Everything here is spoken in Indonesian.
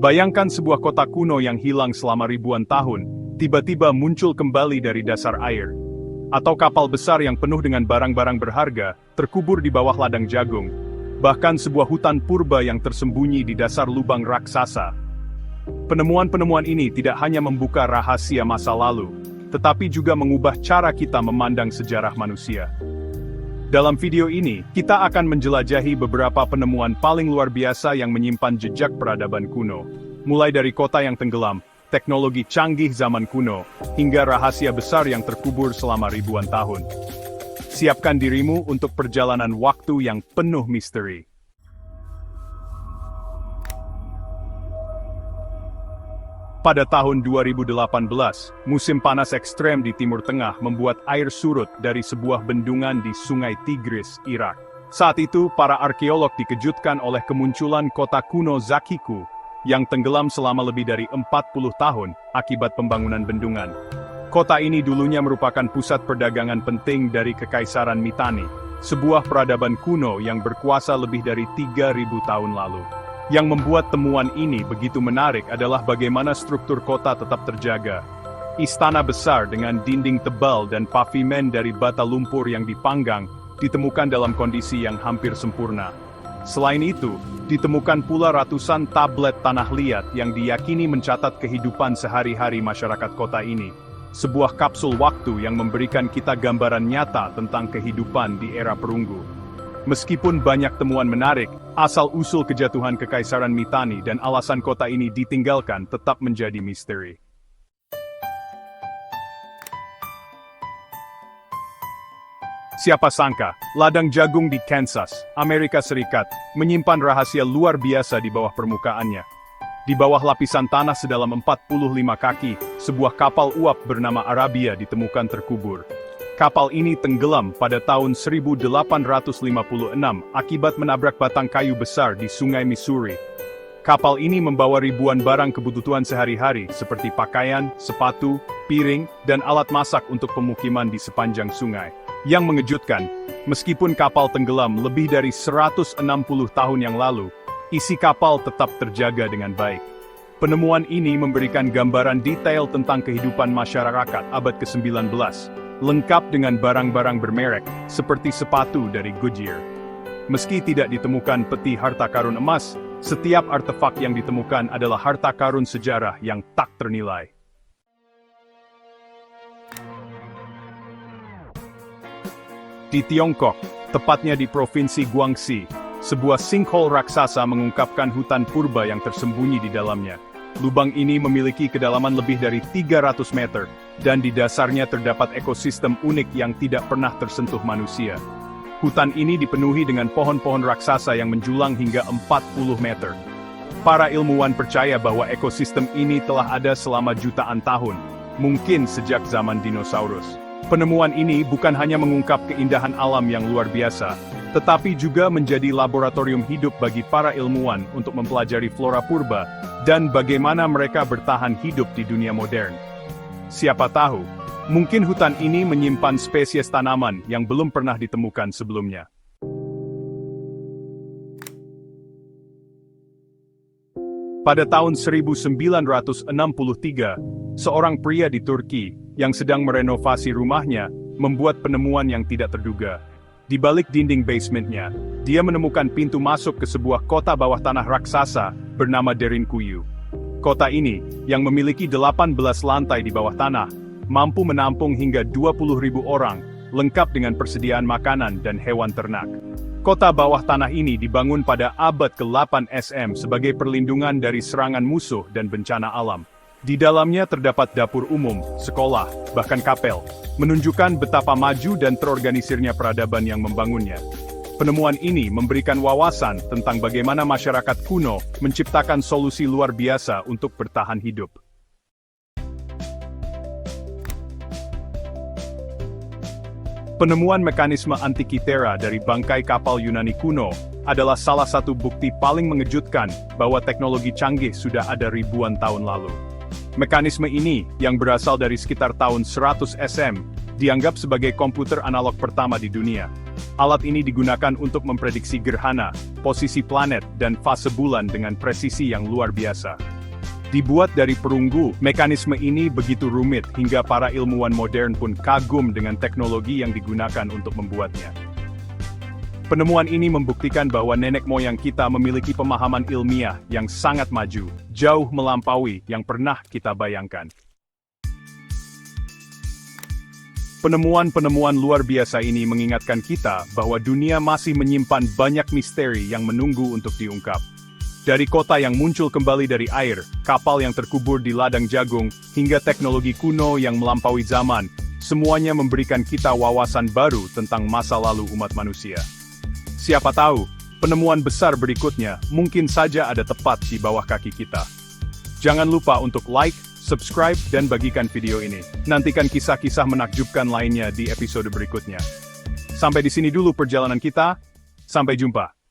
Bayangkan sebuah kota kuno yang hilang selama ribuan tahun, tiba-tiba muncul kembali dari dasar air. Atau kapal besar yang penuh dengan barang-barang berharga, terkubur di bawah ladang jagung. Bahkan sebuah hutan purba yang tersembunyi di dasar lubang raksasa. Penemuan-penemuan ini tidak hanya membuka rahasia masa lalu, tetapi juga mengubah cara kita memandang sejarah manusia. Dalam video ini, kita akan menjelajahi beberapa penemuan paling luar biasa yang menyimpan jejak peradaban kuno. Mulai dari kota yang tenggelam, teknologi canggih zaman kuno, hingga rahasia besar yang terkubur selama ribuan tahun. Siapkan dirimu untuk perjalanan waktu yang penuh misteri. Pada tahun 2018, musim panas ekstrem di Timur Tengah membuat air surut dari sebuah bendungan di Sungai Tigris, Irak. Saat itu, para arkeolog dikejutkan oleh kemunculan kota kuno Zakiku, yang tenggelam selama lebih dari 40 tahun akibat pembangunan bendungan. Kota ini dulunya merupakan pusat perdagangan penting dari Kekaisaran Mitanni, sebuah peradaban kuno yang berkuasa lebih dari 3.000 tahun lalu. Yang membuat temuan ini begitu menarik adalah bagaimana struktur kota tetap terjaga. Istana besar dengan dinding tebal dan pavimen dari bata lumpur yang dipanggang, ditemukan dalam kondisi yang hampir sempurna. Selain itu, ditemukan pula ratusan tablet tanah liat yang diyakini mencatat kehidupan sehari-hari masyarakat kota ini. Sebuah kapsul waktu yang memberikan kita gambaran nyata tentang kehidupan di era perunggu. Meskipun banyak temuan menarik, asal-usul kejatuhan Kekaisaran Mitanni dan alasan kota ini ditinggalkan tetap menjadi misteri. Siapa sangka, ladang jagung di Kansas, Amerika Serikat, menyimpan rahasia luar biasa di bawah permukaannya. Di bawah lapisan tanah sedalam 45 kaki, sebuah kapal uap bernama Arabia ditemukan terkubur. Kapal ini tenggelam pada tahun 1856 akibat menabrak batang kayu besar di Sungai Missouri. Kapal ini membawa ribuan barang kebutuhan sehari-hari seperti pakaian, sepatu, piring, dan alat masak untuk pemukiman di sepanjang sungai. Yang mengejutkan, meskipun kapal tenggelam lebih dari 160 tahun yang lalu, isi kapal tetap terjaga dengan baik. Penemuan ini memberikan gambaran detail tentang kehidupan masyarakat abad ke-19. Lengkap dengan barang-barang bermerek, seperti sepatu dari Goodyear. Meski tidak ditemukan peti harta karun emas, setiap artefak yang ditemukan adalah harta karun sejarah yang tak ternilai. Di Tiongkok, tepatnya di Provinsi Guangxi, sebuah sinkhole raksasa mengungkapkan hutan purba yang tersembunyi di dalamnya. Lubang ini memiliki kedalaman lebih dari 300 meter, dan di dasarnya terdapat ekosistem unik yang tidak pernah tersentuh manusia. Hutan ini dipenuhi dengan pohon-pohon raksasa yang menjulang hingga 40 meter. Para ilmuwan percaya bahwa ekosistem ini telah ada selama jutaan tahun, mungkin sejak zaman dinosaurus. Penemuan ini bukan hanya mengungkap keindahan alam yang luar biasa, tetapi juga menjadi laboratorium hidup bagi para ilmuwan untuk mempelajari flora purba, dan bagaimana mereka bertahan hidup di dunia modern. Siapa tahu, mungkin hutan ini menyimpan spesies tanaman yang belum pernah ditemukan sebelumnya. Pada tahun 1963, seorang pria di Turki yang sedang merenovasi rumahnya membuat penemuan yang tidak terduga. Di balik dinding basementnya, dia menemukan pintu masuk ke sebuah kota bawah tanah raksasa bernama Derinkuyu. Kota ini, yang memiliki 18 lantai di bawah tanah, mampu menampung hingga 20.000 orang, lengkap dengan persediaan makanan dan hewan ternak. Kota bawah tanah ini dibangun pada abad ke-8 SM sebagai perlindungan dari serangan musuh dan bencana alam. Di dalamnya terdapat dapur umum, sekolah, bahkan kapel, menunjukkan betapa maju dan terorganisirnya peradaban yang membangunnya. Penemuan ini memberikan wawasan tentang bagaimana masyarakat kuno menciptakan solusi luar biasa untuk bertahan hidup. Penemuan mekanisme Antikythera dari bangkai kapal Yunani kuno adalah salah satu bukti paling mengejutkan bahwa teknologi canggih sudah ada ribuan tahun lalu. Mekanisme ini, yang berasal dari sekitar tahun 100 SM, dianggap sebagai komputer analog pertama di dunia. Alat ini digunakan untuk memprediksi gerhana, posisi planet, dan fase bulan dengan presisi yang luar biasa. Dibuat dari perunggu, mekanisme ini begitu rumit hingga para ilmuwan modern pun kagum dengan teknologi yang digunakan untuk membuatnya. Penemuan ini membuktikan bahwa nenek moyang kita memiliki pemahaman ilmiah yang sangat maju, jauh melampaui yang pernah kita bayangkan. Penemuan-penemuan luar biasa ini mengingatkan kita bahwa dunia masih menyimpan banyak misteri yang menunggu untuk diungkap. Dari kota yang muncul kembali dari air, kapal yang terkubur di ladang jagung, hingga teknologi kuno yang melampaui zaman, semuanya memberikan kita wawasan baru tentang masa lalu umat manusia. Siapa tahu, penemuan besar berikutnya mungkin saja ada tepat di bawah kaki kita. Jangan lupa untuk like, subscribe, dan bagikan video ini. Nantikan kisah-kisah menakjubkan lainnya di episode berikutnya. Sampai di sini dulu perjalanan kita. Sampai jumpa.